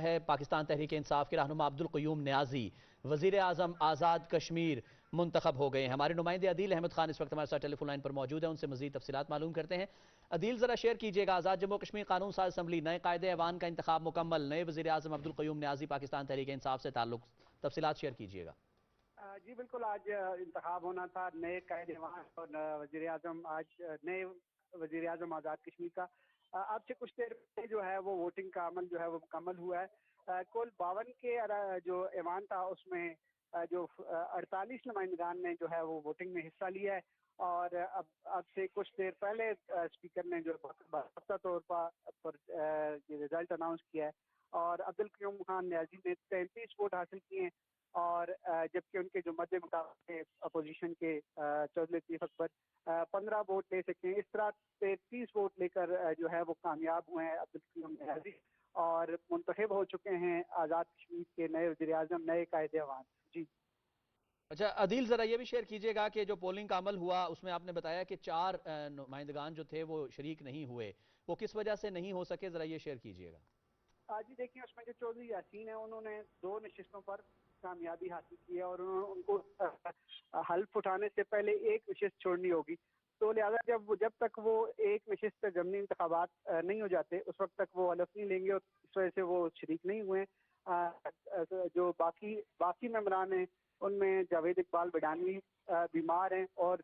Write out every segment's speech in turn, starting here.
ہے پاکستان تحریک انصاف کے رہنما عبدالقیوم نیازی وزیر اعظم آزاد کشمیر منتخب ہو گئے ہیں۔ ہمارے نمائندے عدیل احمد خان اس وقت ہمارے ساتھ ٹیلی فون لائن پر موجود ہیں، ان سے مزید تفصیلات معلوم کرتے ہیں۔ عدیل ذرا شیئر کیجئے گا، آزاد جموں کشمیر قانون ساز اسمبلی، نئے قائد ایوان کا انتخاب مکمل، نئے وزیر اعظم عبدالقیوم نیازی پاکستان تحریک انصاف سے تعلق، تفصیلات شیئر کیجئے گا۔ جی بالکل، آج انتخاب ہونا تھا نئے قائد ایوان اور وزیر اعظم، آج نئے وزیر اعظم آزاد کشمیر کا اب سے کچھ دیر پہلے جو ہے وہ ووٹنگ کا عمل جو ہے وہ مکمل ہوا ہے۔ کل 52 کے جو ایوان تھا اس میں جو 48 نمائندگان نے جو ہے وہ ووٹنگ میں حصہ لیا ہے، اور اب سے کچھ دیر پہلے اسپیکر نے جو باضابطہ طور پر یہ رزلٹ اناؤنس کیا ہے، اور عبدالقیوم خان نیازی نے 33 ووٹ حاصل کیے ہیں، اور جبکہ ان کے جو مد مقابلے اپوزیشن کے چودھری لطیف اکبر 15 ووٹ لے سکتے ہیں۔ اس طرح 33 ووٹ لے کر جو ہے وہ کامیاب ہوئے ہیں عبدالقیوم نیازی، اور منتخب ہو چکے ہیں آزاد کشمیر کے نئے وزیر اعظم، نئے قائد ایوان۔ جی اچھا عدیل، ذرا یہ بھی شیئر کیجئے گا کہ جو پولنگ کا عمل ہوا اس میں آپ نے بتایا کہ 4 نمائندگان جو تھے وہ شریک نہیں ہوئے، وہ کس وجہ سے نہیں ہو سکے، ذرا یہ شیئر کیجئے گا۔ جی دیکھیں، اس میں جو چودھری یاسین ہیں انہوں نے 2 نشستوں پر کامیابی حاصل کی ہے، اور ان کو حلف اٹھانے سے پہلے ایک نشست چھوڑنی ہوگی، تو لہٰذا جب تک وہ ایک نشست پہ ضمنی انتخابات نہیں ہو جاتے اس وقت تک وہ حلف نہیں لیں گے، اور اس وجہ سے وہ شریک نہیں ہوئے۔ جو باقی ممبران ہیں ان میں جاوید اقبال بڈھانوی بیمار ہیں، اور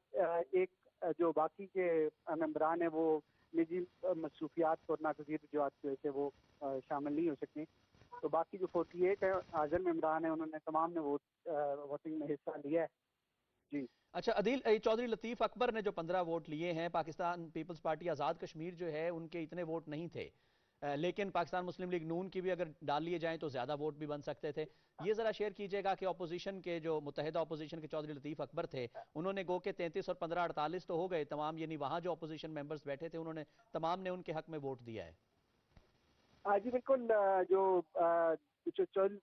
ایک جو باقی کے ممبران ہیں وہ نجی مصروفیات اور ناگزیر وجوہات کی وجہ سے وہ شامل نہیں ہو سکتے۔ تو باقی جو 48 حاضر ممبران ہیں انہوں نے تمام نے ووٹنگ میں حصہ لیا ہے۔ جی اچھا عدیل، چودھری لطیف اکبر نے جو 15 ووٹ لیے ہیں، پاکستان پیپلز پارٹی آزاد کشمیر جو ہے ان کے اتنے ووٹ نہیں تھے، لیکن پاکستان مسلم لیگ نون کی بھی اگر ڈال لیے جائیں تو زیادہ ووٹ بھی بن سکتے تھے۔ یہ ذرا شیئر کیجئے گا کہ اپوزیشن کے جو متحدہ اپوزیشن کے چودھری لطیف اکبر تھے انہوں نے گو کہ 33 اور 15 48 تو ہو گئے تمام، یعنی وہاں جو اپوزیشن ممبرز بیٹھے تھے انہوں نے تمام نے ان کے حق میں ووٹ دیا ہے۔ جی بالکل، جو چودھری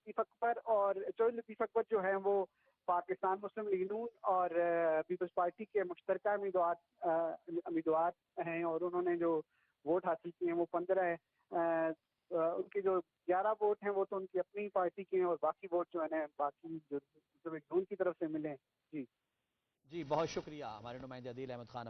لطیف اکبر جو ہیں وہ پاکستان مسلم لیگ نون اور پیپلز پارٹی کے مشترکہ امیدوار ہیں، اور انہوں نے جو ووٹ حاصل کیے ہیں وہ 15 ہیں۔ ان کے جو 11 ووٹ ہیں وہ تو ان کی اپنی پارٹی کے ہیں، اور باقی ووٹ جو ہیں باقی جو مسلم لیگ نون کی طرف سے ملے ہیں۔ جی بہت شکریہ ہمارے نمائندے عدیل احمد خان